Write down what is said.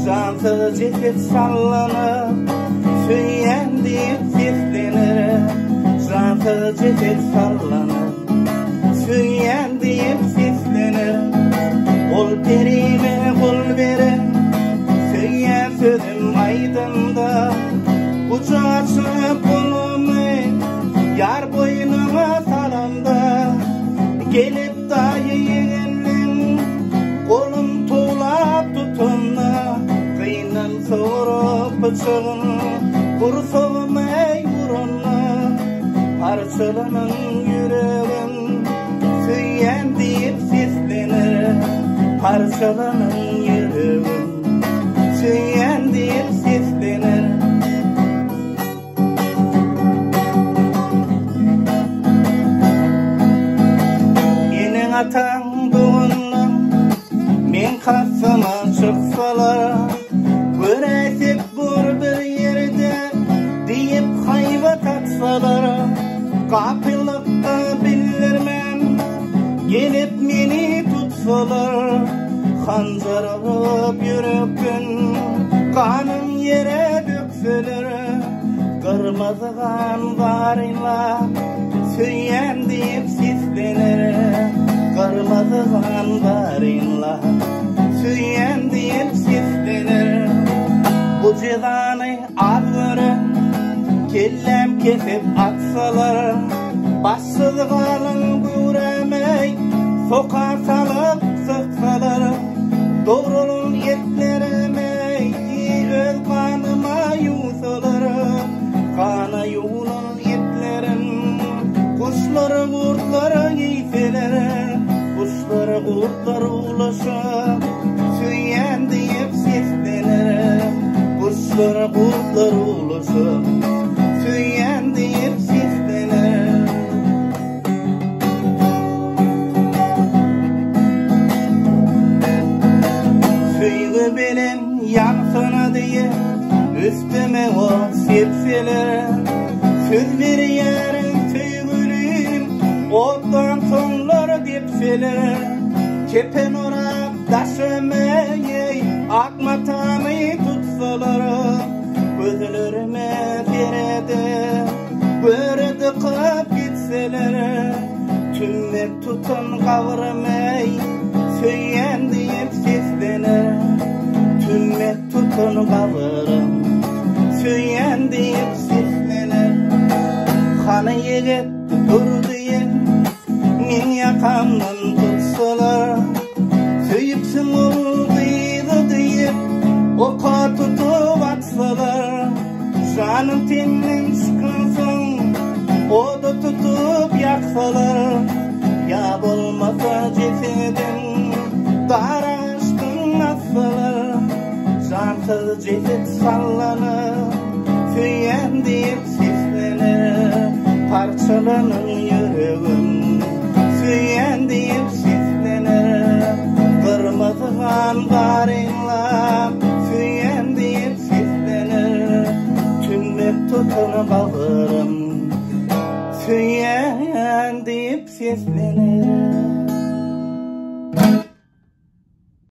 cansız ceset sallanıp söyleyen deyip seslenir. Cansız ceset sallanıp söyleyen deyip seslenir. Ol terime kol verin, söyleyen sözüm aydında. Ucu açıp kolumu yar boynuma salamda. Gelip dayıyenin kolum tuğlap tutunna. Kıynan sorup bıçağın kursağım ey vurunna. Parçalanın yüreğim söyleyen deyip seslenir. Parçalanın yüreğim söyleyen deyip seslenir. Enin atan doğunna men kasama çıksalar. Göresip bur bir yerde deyip hayva tatsalar. Kapılıkta bilirmem gelip meni tutsalar. Hanzar alıp yürekten kanım yere dökseler. Kırmızıgan varıyla söyleyen deyip seslenir. Kırmızıgan varıyla söyleyen deyip seslenir. Bu cezanı ağırın kellem kesip atsalar. Başsız kalın göremey sokağa salıp sıksalar. Doğrulun etlerime öz kanıma yusalar. Kana yuğulan etlerim kuşları kurtları giyseler. Kuşları kurtları ulaşıp söyleyen deyip seslenir. Kuşları kurtları ulaşıp söyleyen deyip seslenir. Söyle bilen yansana diye üstüme o sepseler. Söz veriyerin söygülüm ottan sonlar depseler. Kepen orap daşımey akmatamı tutsalar. Gözlerime berede göredi kıp gitseler. Tümmek tutun kavramay söyleyen deyip seslenir. Tümmek tutun kavram söyleyen deyip seslenir. Kanı yigit dur deyin men yakamdan tutsalar. Söyüpsün olduydu deyip oka tutup atsalar. Canım tenin çıkınsın o da tutup yaksalar. Ya bolmasa cesedin daraştın atsalar. Cansız ceset sallanıp söyleyen deyip seslenir. Parçalanın yüreğim söyleyen deyip seslenir. Kırmızıgan varıyla söyleyen deyip seslenir. Tümmek tutun kavurım söyleyen deyip seslenir.